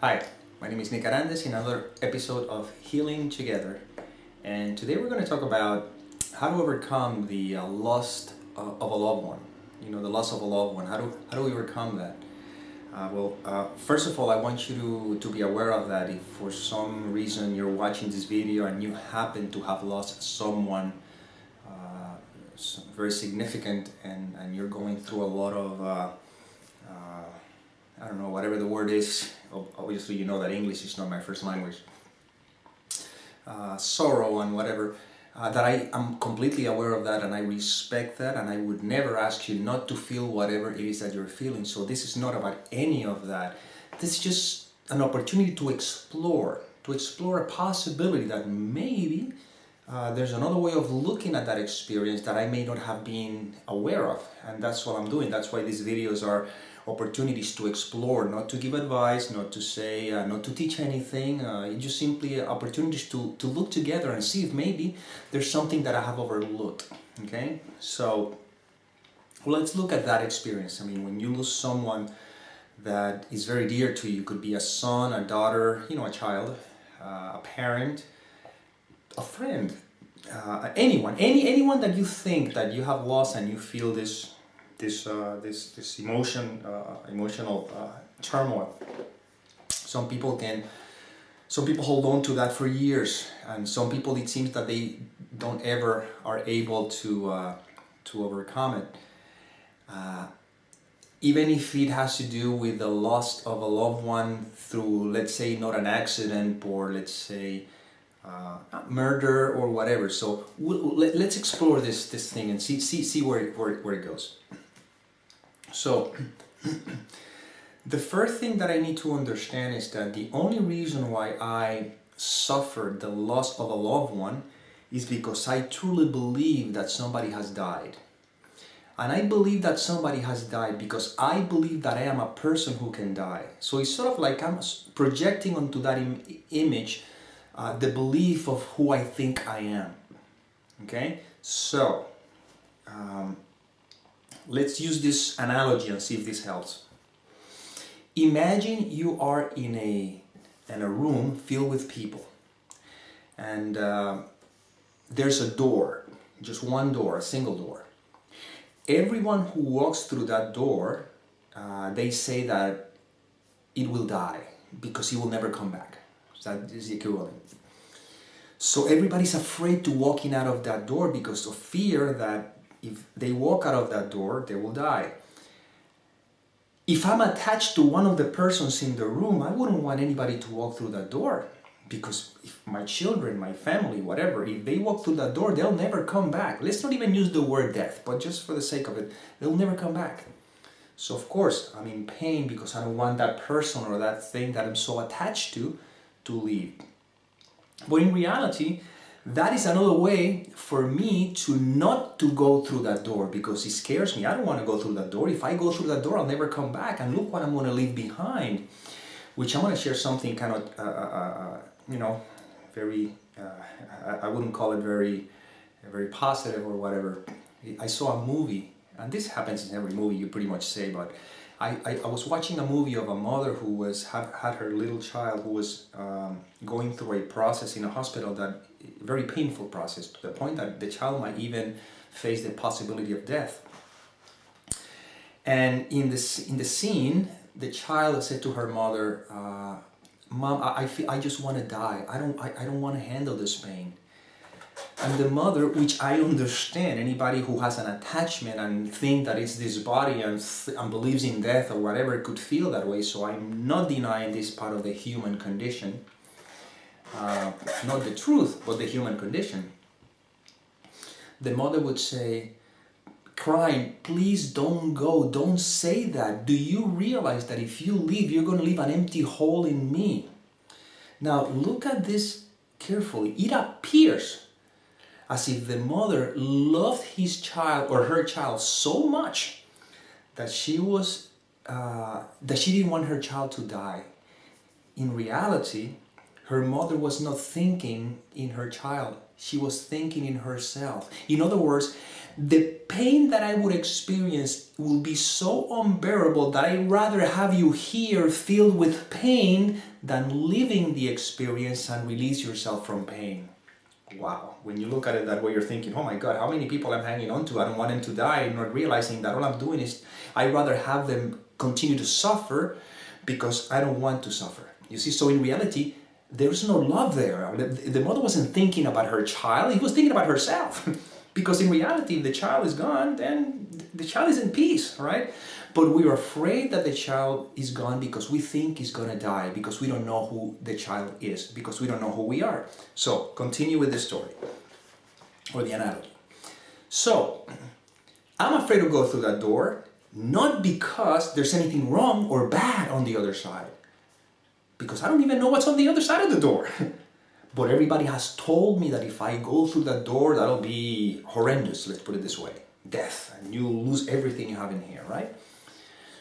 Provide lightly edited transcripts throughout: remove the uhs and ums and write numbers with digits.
Hi, my name is Arandes in another episode of Healing Together. And today we're going to talk about how to overcome the loss of a loved one. You know, the loss of a loved one. How do we overcome that? First of all, I want you to be aware of that. If for some reason you're watching this video and you happen to have lost someone very significant and you're going through a lot of I don't know, whatever the word is. Obviously, you know that English is not my first language. Sorrow and whatever. That I am completely aware of that and I respect that, and I would never ask you not to feel whatever it is that you're feeling. So this is not about any of that. This is just an opportunity to explore a possibility that maybe there's another way of looking at that experience that I may not have been aware of, and that's what I'm doing. That's why these videos are opportunities to explore, not to give advice, not to say, not to teach anything. It's just simply opportunities to look together and see if maybe there's something that I have overlooked. Okay, so let's look at that experience. I mean, when you lose someone that is very dear to you, could be a son, a daughter, you know, a child, a parent, a friend, anyone that you think that you have lost, and you feel this emotional turmoil. Some people hold on to that for years, and some people, it seems that they don't ever are able to overcome it. Even if it has to do with the loss of a loved one through, let's say, not an accident, or let's say murder or whatever. So let's explore this thing and see where it goes. So the first thing that I need to understand is that the only reason why I suffered the loss of a loved one is because I truly believe that somebody has died. And I believe that somebody has died because I believe that I am a person who can die. So it's sort of like I'm projecting onto that image the belief of who I think I am. Okay? So let's use this analogy and see if this helps. Imagine you are in a room filled with people, and there's a door, just one door, a single door. Everyone who walks through that door, they say that it will die because it will never come back. So that is the equivalent. So everybody's afraid to walking out of that door because of fear that if they walk out of that door, they will die. If I'm attached to one of the persons in the room, I wouldn't want anybody to walk through that door, because if my children, my family, whatever, if they walk through that door, they'll never come back. Let's not even use the word death, but just for the sake of it, they'll never come back. So of course, I'm in pain because I don't want that person or that thing that I'm so attached to leave. But in reality, that is another way for me to not to go through that door, because it scares me. I don't want to go through that door. If I go through that door, I'll never come back. And look what I'm going to leave behind, which I want to share something kind of, very, I wouldn't call it very positive or whatever. I saw a movie, and this happens in every movie, you pretty much say, but I was watching a movie of a mother who had her little child who was going through a process in a hospital, that very painful process, to the point that the child might even face the possibility of death. And in the scene, the child said to her mother, "Mom, I just want to die. I don't want to handle this pain." And the mother, which I understand, anybody who has an attachment and think that it's this body and believes in death or whatever could feel that way. So I'm not denying this part of the human condition. Not the truth, but the human condition. The mother would say, crying, "Please don't go, don't say that. Do you realize that if you leave, you're going to leave an empty hole in me?" Now look at this carefully. It appears as if the mother loved his child or her child so much that she didn't want her child to die. In reality, her mother was not thinking in her child. She was thinking in herself. In other words, the pain that I would experience will be so unbearable that I'd rather have you here filled with pain than living the experience and release yourself from pain. Wow. When you look at it that way, you're thinking, oh my God, how many people I'm hanging on to? I don't want them to die, not realizing that all I'm doing is I'd rather have them continue to suffer because I don't want to suffer. You see, so in reality, there's no love there. The mother wasn't thinking about her child, he was thinking about herself. Because in reality, if the child is gone, then the child is in peace, right? But we are afraid that the child is gone because we think he's going to die, because we don't know who the child is, because we don't know who we are. So, continue with the story, or the analogy. So, I'm afraid to go through that door, not because there's anything wrong or bad on the other side, because I don't even know what's on the other side of the door. But everybody has told me that if I go through that door, that'll be horrendous, let's put it this way. Death, and you'll lose everything you have in here, right?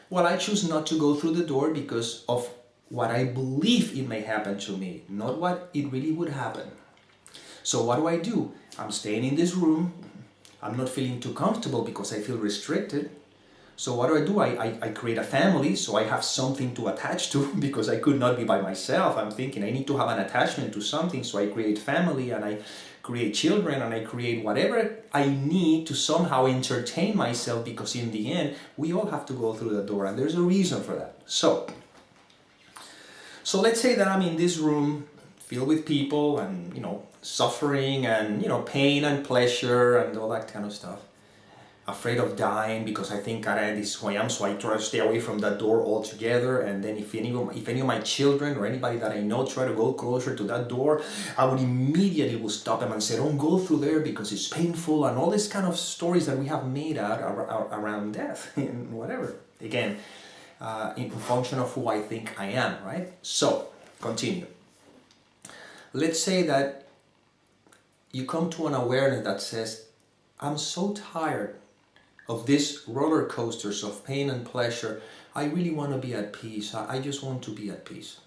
Well, I choose not to go through the door because of what I believe it may happen to me, not what it really would happen. So what do? I'm staying in this room. I'm not feeling too comfortable because I feel restricted. So what do? I create a family, so I have something to attach to because I could not be by myself. I'm thinking I need to have an attachment to something, so I create family and I create children and I create whatever I need to somehow entertain myself, because in the end, we all have to go through the door and there's a reason for that. So let's say that I'm in this room filled with people and, suffering and, pain and pleasure and all that kind of stuff. Afraid of dying because I think Arandes is who I am, so I try to stay away from that door altogether. And then if any of my children or anybody that I know try to go closer to that door, I would immediately stop them and say, don't go through there because it's painful, and all these kind of stories that we have made out around death and whatever. Again, in function of who I think I am, right? So, continue. Let's say that you come to an awareness that says, I'm so tired of these roller coasters of pain and pleasure. I really want to be at peace. I just want to be at peace.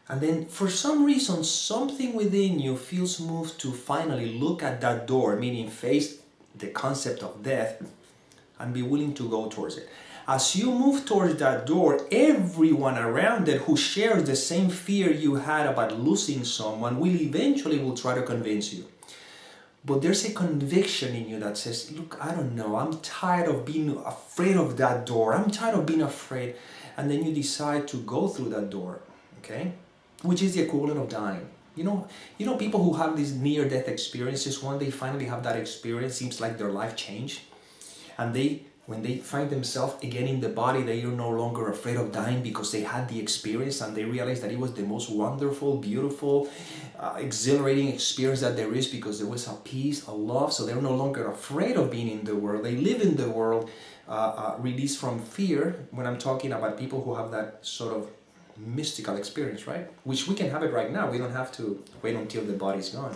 And then for some reason, something within you feels moved to finally look at that door, meaning face the concept of death, and be willing to go towards it. As you move towards that door, everyone around it who shares the same fear you had about losing someone will try to convince you. But there's a conviction in you that says, look, I don't know, I'm tired of being afraid of that door. I'm tired of being afraid. And then you decide to go through that door, okay? Which is the equivalent of dying. You know people who have these near-death experiences, when they finally have that experience, seems like their life changed. And when they find themselves again in the body, they are no longer afraid of dying because they had the experience and they realized that it was the most wonderful, beautiful, exhilarating experience that there is, because there was a peace, a love. So they're no longer afraid of being in the world. They live in the world, released from fear. When I'm talking about people who have that sort of mystical experience, right? Which we can have it right now. We don't have to wait until the body's gone.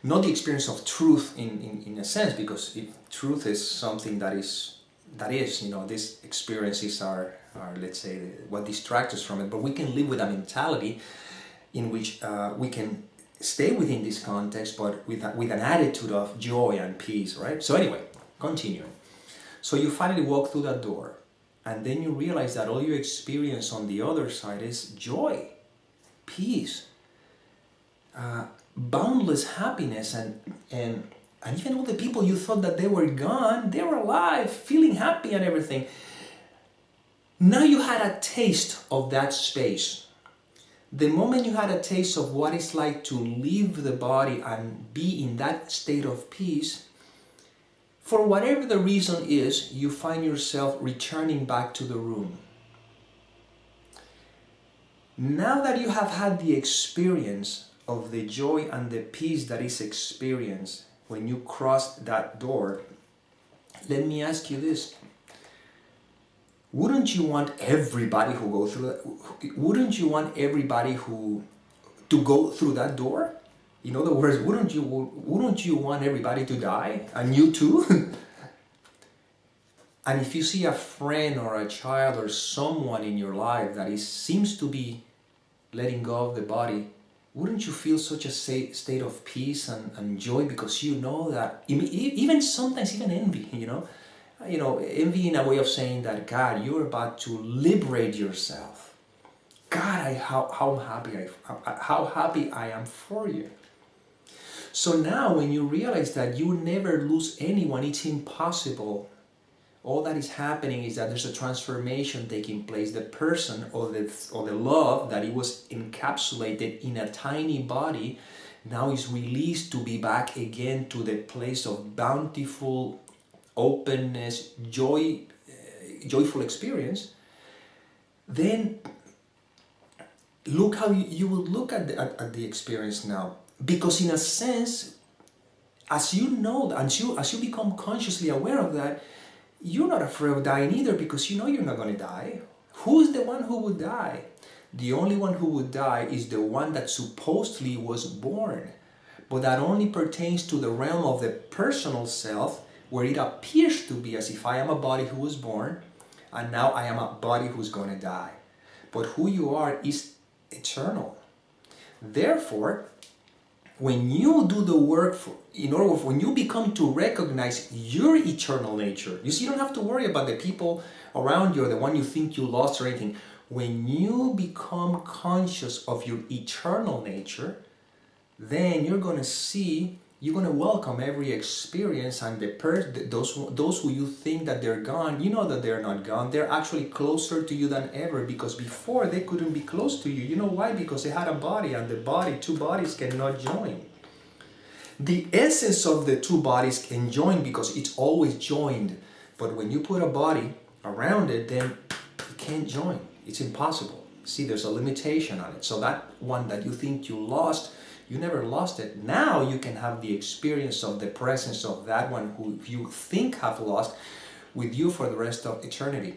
Not the experience of truth in a sense, because if truth is something that is, these experiences are let's say, what distracts us from it. But we can live with a mentality in which we can stay within this context, but with an attitude of joy and peace, right? So anyway, continuing. So you finally walk through that door, and then you realize that all you experience on the other side is joy, peace, boundless happiness, and even all the people you thought that they were gone, they were alive, feeling happy and everything. Now you had a taste of that space. The moment you had a taste of what it's like to leave the body and be in that state of peace, for whatever the reason is, you find yourself returning back to the room. Now that you have had the experience of the joy and the peace that is experienced when you cross that door, let me ask you this. Wouldn't you want everybody who go through that? Wouldn't you want everybody to go through that door? In other words, wouldn't you want everybody to die, and you too? And if you see a friend or a child or someone in your life that seems to be letting go of the body, wouldn't you feel such a state of peace and joy, because you know that, even sometimes even envy, envy in a way of saying that, God, you're about to liberate yourself. God, how happy I am for you. So now when you realize that you never lose anyone, it's impossible. All that is happening is that there's a transformation taking place. The person or the love that it was encapsulated in a tiny body now is released to be back again to the place of bountiful openness, joyful experience. Then look how you will look at the experience now. Because in a sense, as you know, as you become consciously aware of that, you're not afraid of dying either, because you know you're not going to die. Who is the one who would die? The only one who would die is the one that supposedly was born. But that only pertains to the realm of the personal self, where it appears to be as if I am a body who was born, and now I am a body who's going to die. But who you are is eternal. Therefore, when you do the work when you become to recognize your eternal nature, you see, you don't have to worry about the people around you or the one you think you lost or anything. When you become conscious of your eternal nature, then you're going to welcome every experience, and those who you think that they're gone, you know that they're not gone. They're actually closer to you than ever, because before they couldn't be close to you. You know why? Because they had a body, and two bodies cannot join. The essence of the two bodies can join because it's always joined. But when you put a body around it, then it can't join. It's impossible. See, there's a limitation on it. So that one that you think you lost, you never lost it. Now you can have the experience of the presence of that one who you think have lost with you for the rest of eternity.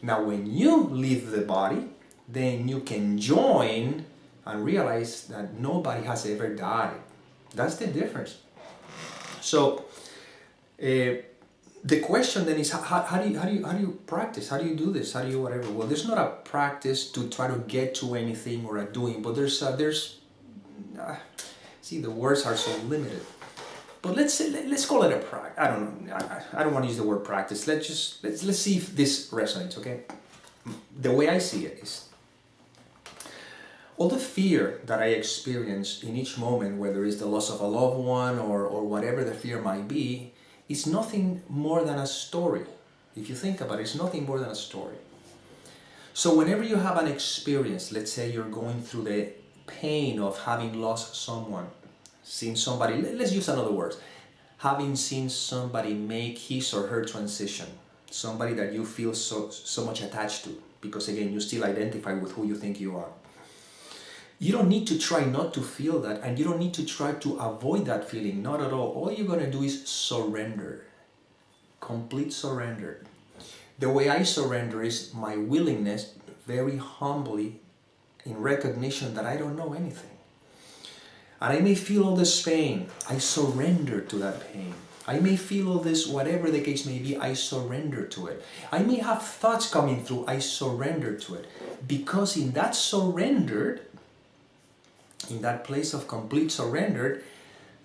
Now when you leave the body, then you can join and realize that nobody has ever died. That's the difference. So the question then is, how do you practice? How do you do this? How do you whatever? Well, there's not a practice to try to get to anything or a doing, but see, the words are so limited. But let's call it a practice. I don't know. I don't want to use the word practice. Let's see if this resonates. Okay. The way I see it is, all the fear that I experience in each moment, whether it's the loss of a loved one or whatever the fear might be, is nothing more than a story. If you think about it, it's nothing more than a story. So whenever you have an experience, let's say you're going through the pain of having lost someone, seen somebody, let's use another word, having seen somebody make his or her transition, somebody that you feel so much attached to, because again, you still identify with who you think you are. You don't need to try not to feel that, and you don't need to try to avoid that feeling, not at all. All you're going to do is surrender, complete surrender. The way I surrender is my willingness, very humbly, in recognition that I don't know anything. And I may feel all this pain, I surrender to that pain. I may feel all this, whatever the case may be, I surrender to it. I may have thoughts coming through, I surrender to it. Because in that surrendered, in that place of complete surrender,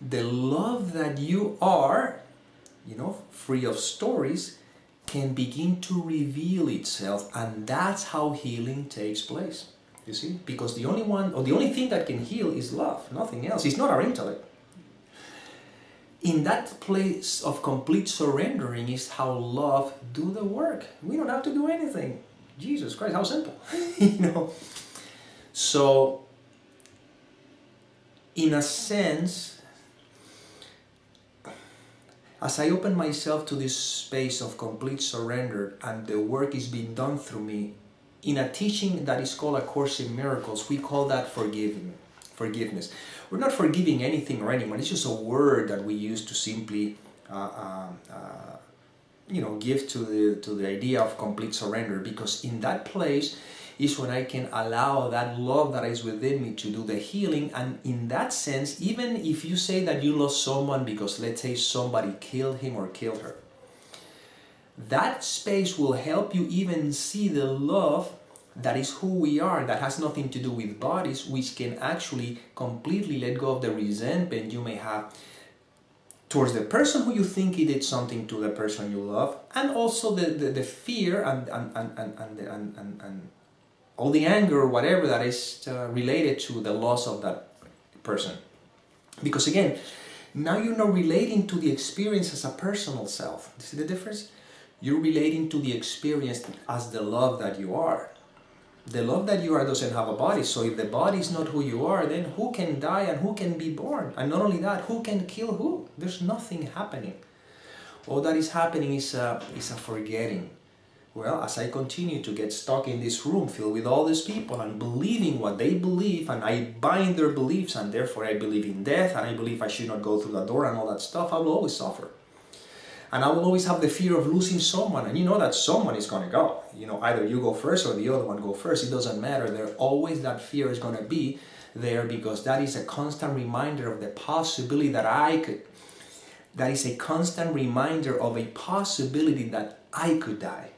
the love that you are, free of stories, can begin to reveal itself, and that's how healing takes place. You see? Because the only thing that can heal is love, nothing else. It's not our intellect. In that place of complete surrendering is how love do the work. We don't have to do anything. Jesus Christ, how simple. So, in a sense, as I open myself to this space of complete surrender and the work is being done through me, in a teaching that is called A Course in Miracles, we call that forgiveness. We're not forgiving anything or anyone. It's just a word that we use to simply, give to the idea of complete surrender. Because in that place is when I can allow that love that is within me to do the healing. And in that sense, even if you say that you lost someone because, let's say, somebody killed him or killed her, that space will help you even see the love that is who we are, that has nothing to do with bodies, which can actually completely let go of the resentment you may have towards the person who you think he did something to, the person you love, and also the fear and all the anger or whatever that is related to the loss of that person. Because again, now you're not relating to the experience as a personal self. See the difference? You're relating to the experience as the love that you are. The love that you are doesn't have a body, so if the body is not who you are, then who can die and who can be born? And not only that, who can kill who? There's nothing happening. All that is happening is a forgetting. Well, as I continue to get stuck in this room filled with all these people and believing what they believe, and I bind their beliefs, and therefore I believe in death, and I believe I should not go through the door and all that stuff, I will always suffer. And I will always have the fear of losing someone, and you know that someone is going to go. You know, either you go first or the other one go first. It doesn't matter. There always that fear is going to be there, because that is a constant reminder of the possibility that that is a constant reminder of a possibility that I could die.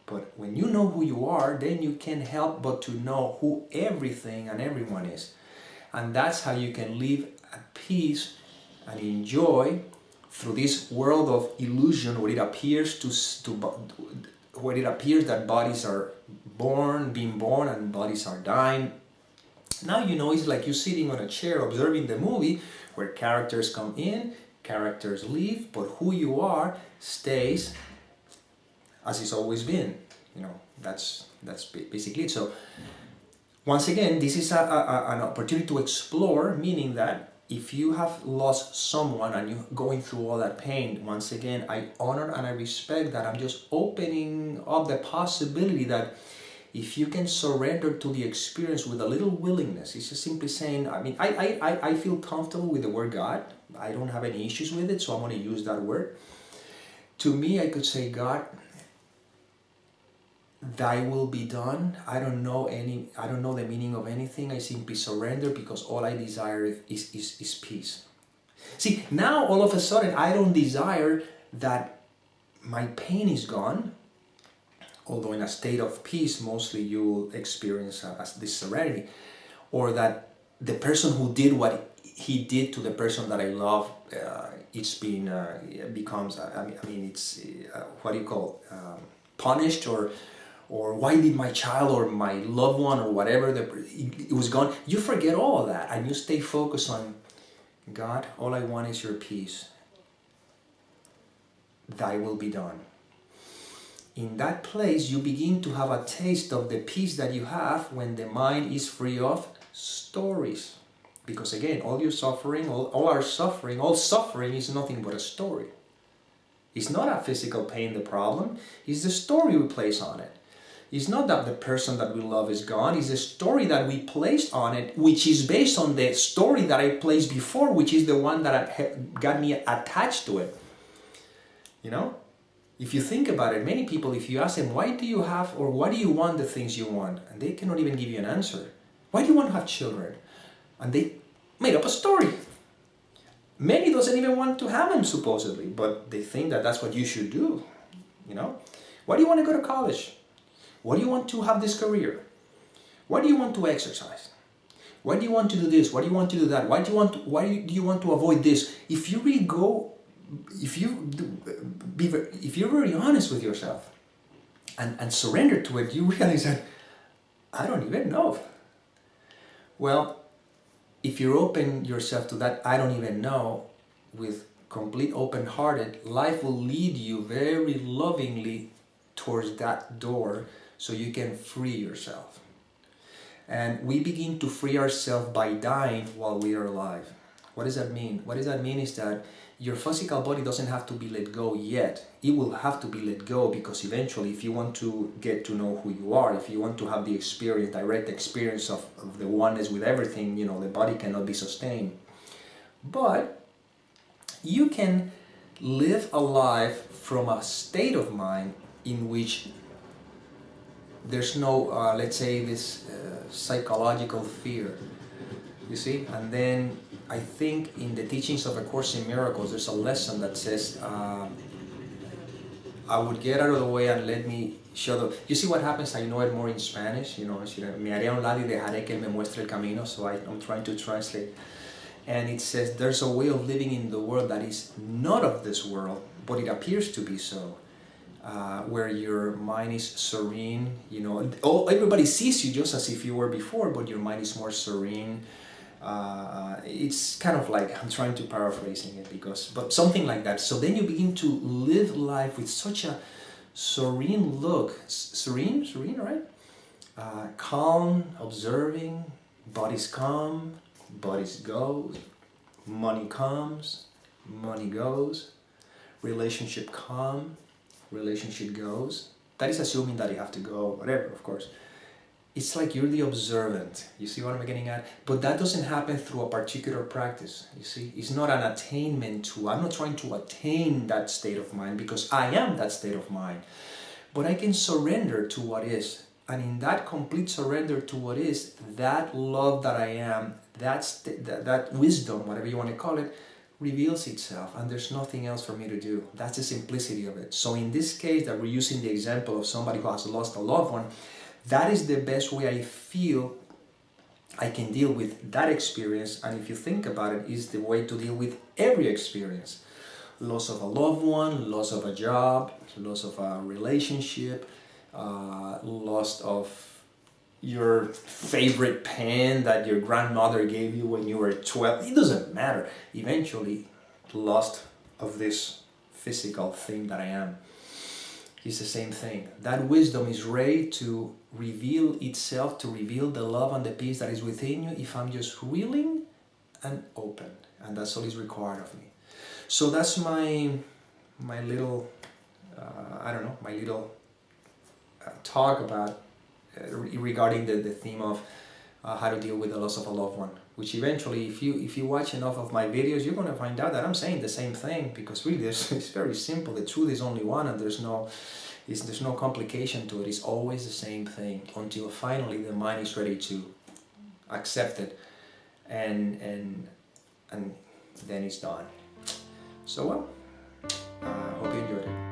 But when you know who you are, then you can't help but to know who everything and everyone is. And that's how you can live at peace and enjoy through this world of illusion, where it appears where it appears that bodies are being born, and bodies are dying. Now you know it's like you're sitting on a chair observing the movie, where characters come in, characters leave, but who you are stays as it's always been. You know, that's basically it. So once again, this is an opportunity to explore, meaning that if you have lost someone and you're going through all that pain, once again, I honor and I respect that. I'm just opening up the possibility that if you can surrender to the experience with a little willingness, it's just simply saying, I mean, I feel comfortable with the word God. I don't have any issues with it, so I'm going to use that word. To me, I could say, God, thy will be done. I don't know the meaning of anything. I simply surrender, because all I desire is peace. See, now all of a sudden I don't desire that my pain is gone, although in a state of peace mostly you will experience this serenity, or that the person who did what he did to the person that I love, becomes what do you call, punished, or why did my child or my loved one or whatever, it was gone. You forget all of that and you stay focused on, God, all I want is your peace. Thy will be done. In that place, you begin to have a taste of the peace that you have when the mind is free of stories. Because again, all your suffering, all suffering is nothing but a story. It's not a physical pain the problem, it's the story we place on it. It's not that the person that we love is gone, it's the story that we placed on it, which is based on the story that I placed before, which is the one that got me attached to it. You know? If you think about it, many people, if you ask them, why do you have, or why do you want the things you want? And they cannot even give you an answer. Why do you want to have children? And they made up a story. Many doesn't even want to have them, supposedly, but they think that that's what you should do. You know? Why do you want to go to college? Why do you want to have this career? Why do you want to exercise? Why do you want to do this? Why do you want to do that? Why do you want to avoid this? If you really go, if you're very honest with yourself and surrender to it, you realize that I don't even know. Well, if you open yourself to that I don't even know with complete open-hearted, life will lead you very lovingly towards that door so you can free yourself. And we begin to free ourselves by dying while we are alive. What does that mean? What does that mean is that your physical body doesn't have to be let go yet. It will have to be let go, because eventually, if you want to get to know who you are, if you want to have the experience, direct experience of the oneness with everything, you know, the body cannot be sustained. But you can live a life from a state of mind in which there's no, let's say, this psychological fear, you see? And then I think in the teachings of A Course in Miracles, there's a lesson that says, I would get out of the way and let me show the... You see what happens? I know it more in Spanish, you know, me haré a un lado y dejaré que él me muestre el camino, so I'm trying to translate. And it says, there's a way of living in the world that is not of this world, but it appears to be so. Where your mind is serene, you know, everybody sees you just as if you were before, but your mind is more serene. It's kind of like, I'm trying to paraphrasing it but something like that. So then you begin to live life with such a serene look, serene, right? Calm, observing, bodies come, bodies go, money comes, money goes, relationship come, relationship goes. That is assuming that you have to go, whatever, of course. It's like you're the observant. You see what I'm getting at? But that doesn't happen through a particular practice. You see, it's not an attainment to. I'm not trying to attain that state of mind because I am that state of mind. But I can surrender to what is. And in that complete surrender to what is, that love that I am, that wisdom, whatever you want to call it, reveals itself, and there's nothing else for me to do. That's the simplicity of it. So in this case that we're using the example of somebody who has lost a loved one, that is the best way I feel I can deal with that experience. And if you think about it, is the way to deal with every experience. Loss of a loved one, loss of a job, loss of a relationship, loss of your favorite pen that your grandmother gave you when you were 12. It doesn't matter. Eventually, loss of this physical thing that I am. It's the same thing. That wisdom is ready to reveal itself, to reveal the love and the peace that is within you if I'm just willing and open. And that's all is required of me. So that's my little, my little talk about regarding the theme of how to deal with the loss of a loved one. Which eventually, if you watch enough of my videos, you're going to find out that I'm saying the same thing, because really it's very simple. The truth is only one, and there's no complication to it. It's always the same thing until finally the mind is ready to accept it, and then it's done. So well, hope you enjoyed it.